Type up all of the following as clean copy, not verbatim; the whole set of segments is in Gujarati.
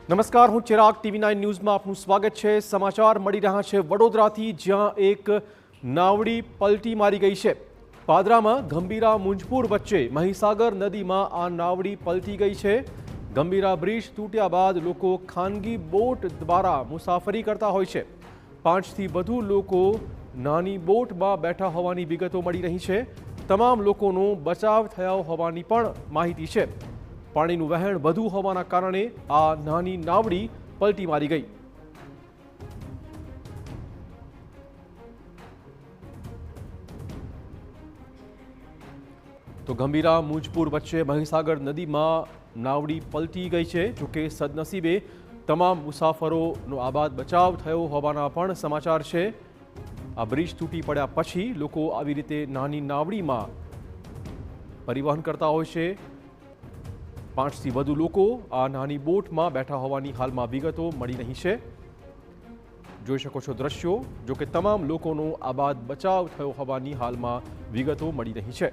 નમસ્કાર, હું ચિરાગ TV9 ન્યૂઝમાં આપનું સ્વાગત છે। સમાચાર મળી રહ્યા છે વડોદરાથી, જ્યાં એક નાવડી પલટી મારી ગઈ છે। પાદરામાં ગંભીરા મુંજપુર વચ્ચે મહીસાગર નદીમાં આ નાવડી પલટી ગઈ છે। ગંભીરા બ્રિજ તૂટ્યા બાદ લોકો ખાનગી બોટ દ્વારા મુસાફરી કરતા હોય છે। 5થી વધુ લોકો નાની બોટમાં બેઠા હોવાની વિગતો મળી રહી છે। તમામ લોકોનો બચાવ થયો હોવાની પણ માહિતી છે। પાણીનું વહેણ વધુ હોવાના કારણે આ નાની નાવડી પલટી મારી ગઈ। તો ગંભીરા મુંજપુર વચ્ચે મહીસાગર નદીમાં નાવડી પલટી ગઈ છે। જોકે સદનસીબે તમામ મુસાફરોનો આબાદ બચાવ થયો હોવાના પણ સમાચાર છે। આ બ્રિજ તૂટી પડ્યા પછી લોકો આવી રીતે નાની નાવડીમાં પરિવહન કરતા હોય છે। 5થી વધુ લોકો આ નાની બોટમાં બેઠા હોવાની હાલમાં વિગતો મળી રહી છે। જોઈ શકો છો દ્રશ્યો। જો કે તમામ લોકોનો આબાદ બચાવ થયો હોવાની હાલમાં વિગતો મળી રહી છે।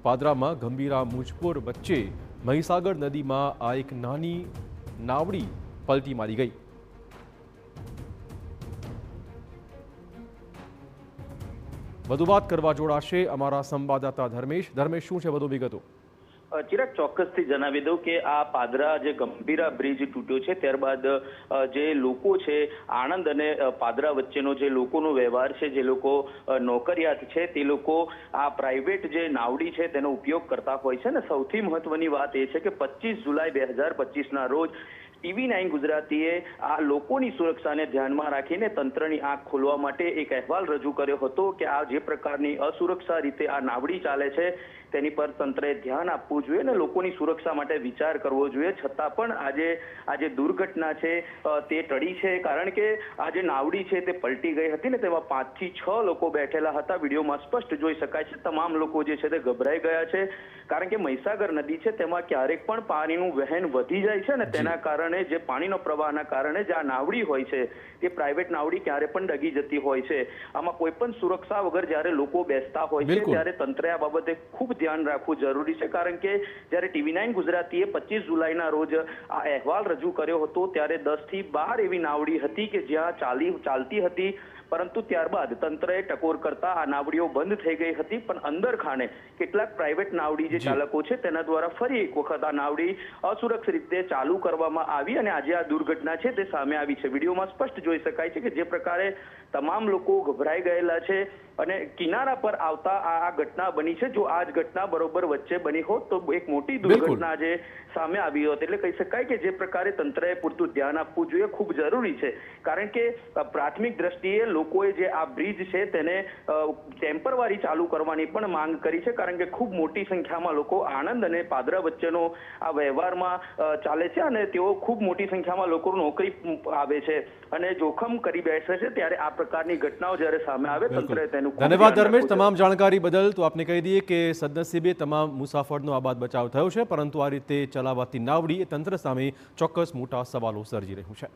પાદરામાં ગંભીરા મુંજપુર વચ્ચે મહીસાગર નદીમાં આ એક નાની નાવડી પલટી મારી ગઈ। વધુ વાત કરવા જોડાશે અમારા સંવાદદાતા ધર્મેશ। ધર્મેશ, શું છે વધુ વિગતો? ચિરાગ, ચોક્કસથી જણાવી દઉં કે આ પાદરા જે ગંભીરા બ્રિજ તૂટ્યો છે ત્યારબાદ જે લોકો છે આણંદ અને પાદરા વચ્ચેનો જે લોકોનો વ્યવહાર છે, જે લોકો નોકરિયાત છે તે લોકો આ પ્રાઇવેટ જે નાવડી છે તેનો ઉપયોગ કરતા હોય છે। ને સૌથી મહત્વની વાત એ છે કે 25 જુલાઈ 2025ના રોજ TV9 ગુજરાતીએ આ લોકોની સુરક્ષાને ધ્યાનમાં રાખીને તંત્રની આંખ ખોલવા માટે એક અહેવાલ રજૂ કર્યો હતો કે આ જે પ્રકારની અસુરક્ષા રીતે આ નાવડી ચાલે છે તેની પર તંત્રએ ધ્યાન આપવું જોઈએ અને લોકોની સુરક્ષા માટે વિચાર કરવો જોઈએ। છતાં પણ આજે દુર્ઘટના છે તે ટળી છે, કારણ કે આ જે નાવડી છે તે પલટી ગઈ હતી ને તેમાં 5થી 6 લોકો બેઠેલા હતા। વિડીયોમાં સ્પષ્ટ જોઈ શકાય છે। તમામ લોકો જે છે તે ગભરાઈ ગયા છે, કારણ કે મહીસાગર નદી છે તેમાં ક્યારેક પણ પાણીનું વહેણ વધી જાય છે અને તેના કારણે જે પાણીનો પ્રવાહના કારણે જે આ નાવડી હોય છે તે પ્રાઇવેટ નાવડી ક્યારે પણ ડગી જતી હોય છે। આમાં કોઈ પણ સુરક્ષા વગર જ્યારે લોકો બેસતા હોય છે ત્યારે તંત્રએ આ બાબતે ખૂબ ધ્યાન રાખવું જરૂરી છે, કારણ કે જ્યારે TV9 ગુજરાતીએ 25 જુલાઈના રોજ આ અહેવાલ રજૂ કર્યો હતો ત્યારે 10થી 12 એવી નાવડી હતી કે જ્યાં ચાલતી હતી, પરંતુ ત્યારબાદ તંત્રએ ટકોર કરતા આ નાવડીઓ બંધ થઈ ગઈ હતી। પણ અંદર ખાને કેટલાક પ્રાઇવેટ નાવડી જે ચાલકો છે તેના દ્વારા ફરી એક વખત આ નાવડી અસુરક્ષિત રીતે ચાલુ કરવામાં આવી અને આજે આ દુર્ઘટના છે તે સામે આવી છે। વિડીયોમાં સ્પષ્ટ જોઈ શકાય છે કે જે પ્રકારે તમામ લોકો ગભરાઈ ગયેલા છે અને કિનારા પર આવતા આ ઘટના બની છે। જો આ જ ઘટના બરોબર વચ્ચે બની હોત તો એક મોટી દુર્ઘટના જે સામે આવી હોત। એટલે કહી શકાય કે જે પ્રકારે તંત્રએ પૂરતું ધ્યાન આપવું જોઈએ ખૂબ જરૂરી છે, કારણ કે પ્રાથમિક દ્રષ્ટિએ લોકોએ જે આ બ્રિજ છે તેને ટેમ્પરરી ચાલુ કરવાની પણ માંગ કરી છે, કારણ કે ખૂબ મોટી સંખ્યામાં લોકો આણંદ અને પાદરા વચ્ચેનો આ વ્યવહારમાં ચાલે છે અને તેઓ ખૂબ મોટી સંખ્યામાં લોકો નોકરી આવે છે અને જોખમ કરી બેસે છે। ત્યારે આ પ્રકારની ઘટનાઓ જ્યારે સામે આવે તંત્રએ તેનું ધન્યવાદ ધર્મેશ, તમામ જાણકારી બદલ। તો આપને કહી દઈએ કે સદનસીબે તમામ મુસાફરનો આબાદ બચાવ થયો છે, પરંતુ આ રીતે ચલાવાતી નાવડી એ તંત્ર સામે ચોક્કસ મોટા સવાલો સર્જી રહ્યું છે।